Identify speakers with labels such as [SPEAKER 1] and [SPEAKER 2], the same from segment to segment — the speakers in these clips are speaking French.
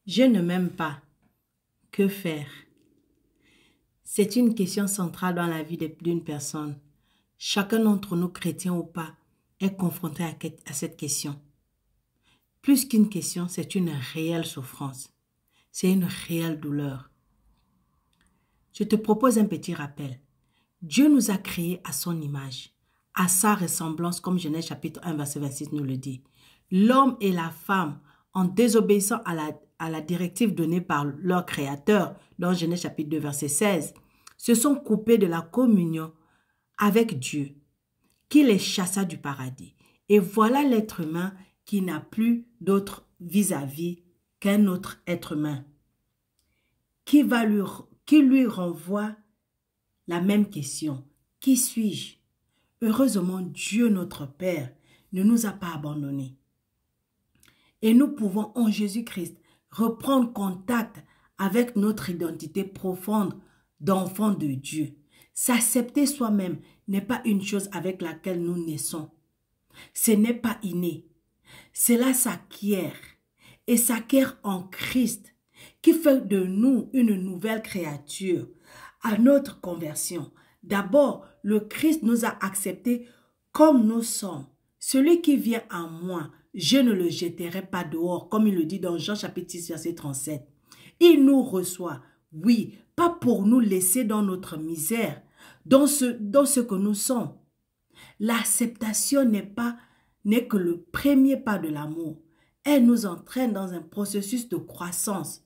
[SPEAKER 1] Je ne m'aime pas. Que faire? C'est une question centrale dans la vie d'une personne. Chacun d'entre nous, chrétiens ou pas, est confronté à cette question. Plus qu'une question, c'est une réelle souffrance. C'est une réelle douleur. Je te propose un petit rappel. Dieu nous a créés à son image, à sa ressemblance, comme Genèse chapitre 1, verset 26 nous le dit. L'homme et la femme, en désobéissant à la directive donnée par leur créateur, dans Genèse chapitre 2, verset 16, se sont coupés de la communion avec Dieu, qui les chassa du paradis. Et voilà l'être humain qui n'a plus d'autre vis-à-vis qu'un autre être humain, qui lui renvoie la même question. Qui suis-je? Heureusement, Dieu notre Père ne nous a pas abandonnés. Et nous pouvons en Jésus-Christ reprendre contact avec notre identité profonde d'enfant de Dieu. S'accepter soi-même n'est pas une chose avec laquelle nous naissons. Ce n'est pas inné. Cela s'acquiert et s'acquiert en Christ qui fait de nous une nouvelle créature. À notre conversion, d'abord, le Christ nous a acceptés comme nous sommes. Celui qui vient à moi, je ne le jetterai pas dehors, comme il le dit dans Jean chapitre 6, verset 37. Il nous reçoit, oui, pas pour nous laisser dans notre misère, dans ce que nous sommes. L'acceptation n'est que le premier pas de l'amour. Elle nous entraîne dans un processus de croissance.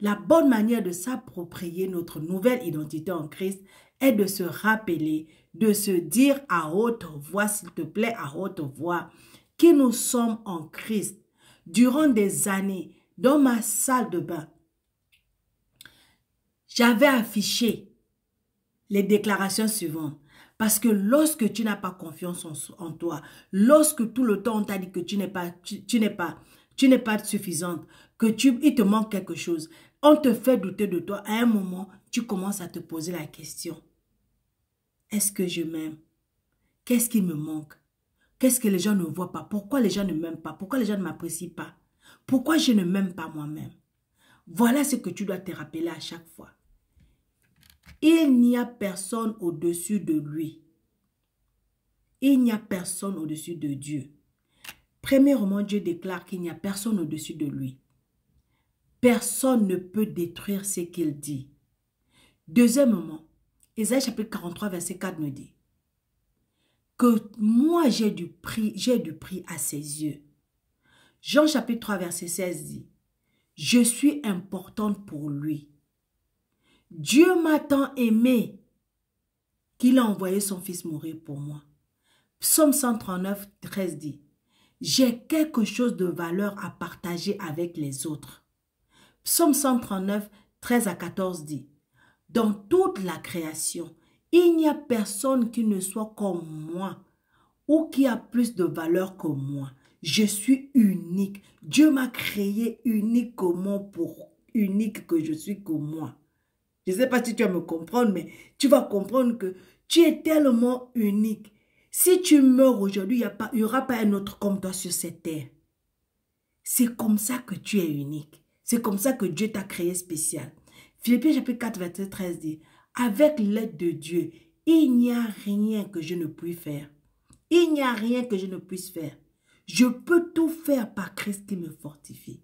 [SPEAKER 1] La bonne manière de s'approprier notre nouvelle identité en Christ est de se rappeler, de se dire à haute voix, s'il te plaît, à haute voix, qui nous sommes en Christ. Durant des années, dans ma salle de bain, j'avais affiché les déclarations suivantes. Parce que lorsque tu n'as pas confiance en toi, lorsque tout le temps on t'a dit que tu n'es pas suffisante, il te manque quelque chose, on te fait douter de toi, à un moment, tu commences à te poser la question. Est-ce que je m'aime? Qu'est-ce qui me manque? Qu'est-ce que les gens ne voient pas? Pourquoi les gens ne m'aiment pas? Pourquoi les gens ne m'apprécient pas? Pourquoi je ne m'aime pas moi-même? Voilà ce que tu dois te rappeler à chaque fois. Il n'y a personne au-dessus de lui. Il n'y a personne au-dessus de Dieu. Premièrement, Dieu déclare qu'il n'y a personne au-dessus de lui. Personne ne peut détruire ce qu'il dit. Deuxièmement, Ésaïe chapitre 43, verset 4 nous dit que moi j'ai du prix à ses yeux. Jean chapitre 3, verset 16 dit, je suis importante pour lui. Dieu m'a tant aimé qu'il a envoyé son fils mourir pour moi. Psaume 139, 13 dit, j'ai quelque chose de valeur à partager avec les autres. Psaume 139, 13 à 14 dit, dans toute la création, il n'y a personne qui ne soit comme moi ou qui a plus de valeur que moi. Je suis unique. Dieu m'a créé unique unique que je suis comme moi. Je ne sais pas si tu vas me comprendre, mais tu vas comprendre que tu es tellement unique. Si tu meurs aujourd'hui, il n'y aura pas un autre comme toi sur cette terre. C'est comme ça que tu es unique. C'est comme ça que Dieu t'a créé spécial. Philippiens chapitre 4, verset 13 dit, avec l'aide de Dieu, il n'y a rien que je ne puisse faire. Il n'y a rien que je ne puisse faire. Je peux tout faire par Christ qui me fortifie.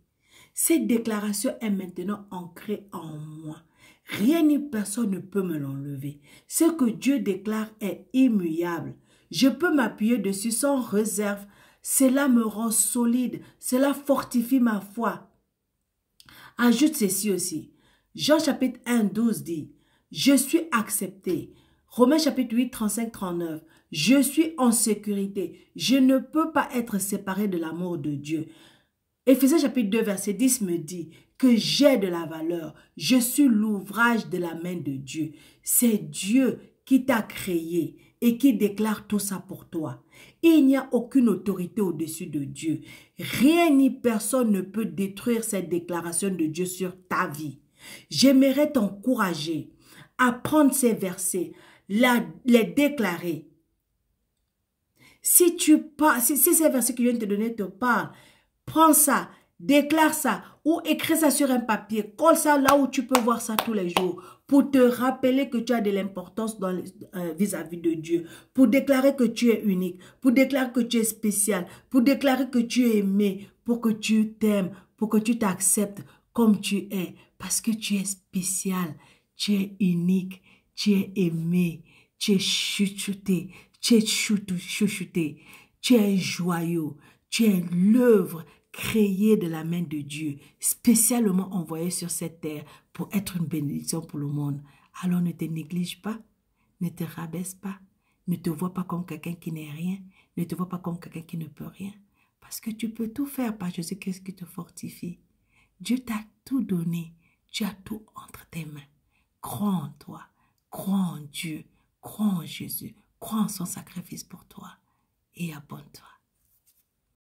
[SPEAKER 1] Cette déclaration est maintenant ancrée en moi. Rien ni personne ne peut me l'enlever. Ce que Dieu déclare est immuable. Je peux m'appuyer dessus sans réserve. Cela me rend solide. Cela fortifie ma foi. Ajoute ceci aussi. Jean chapitre 1, 12 dit, je suis accepté. Romains chapitre 8, 35, 39. Je suis en sécurité. Je ne peux pas être séparé de l'amour de Dieu. Éphésiens chapitre 2, verset 10 me dit que j'ai de la valeur. Je suis l'ouvrage de la main de Dieu. C'est Dieu qui t'a créé et qui déclare tout ça pour toi. Il n'y a aucune autorité au-dessus de Dieu. Rien ni personne ne peut détruire cette déclaration de Dieu sur ta vie. J'aimerais t'encourager à prendre ces versets, les déclarer. Si ces versets que je viens de te donner te parlent, prends ça Déclare ça ou écris ça sur un papier. Colle ça là où tu peux voir ça tous les jours pour te rappeler que tu as de l'importance vis-à-vis de Dieu. Pour déclarer que tu es unique. Pour déclarer que tu es spécial. Pour déclarer que tu es aimé. Pour que tu t'aimes. Pour que tu t'acceptes comme tu es. Parce que tu es spécial. Tu es unique. Tu es aimé. Tu es chouchouté. Tu es chouchouté. Tu es joyeux. Tu es l'œuvre créé de la main de Dieu, spécialement envoyé sur cette terre pour être une bénédiction pour le monde. Alors ne te néglige pas, ne te rabaisse pas, ne te vois pas comme quelqu'un qui n'est rien, ne te vois pas comme quelqu'un qui ne peut rien. Parce que tu peux tout faire par Jésus-Christ qui te fortifie. Dieu t'a tout donné, tu as tout entre tes mains. Crois en toi, crois en Dieu, crois en Jésus, crois en son sacrifice pour toi et abonne-toi.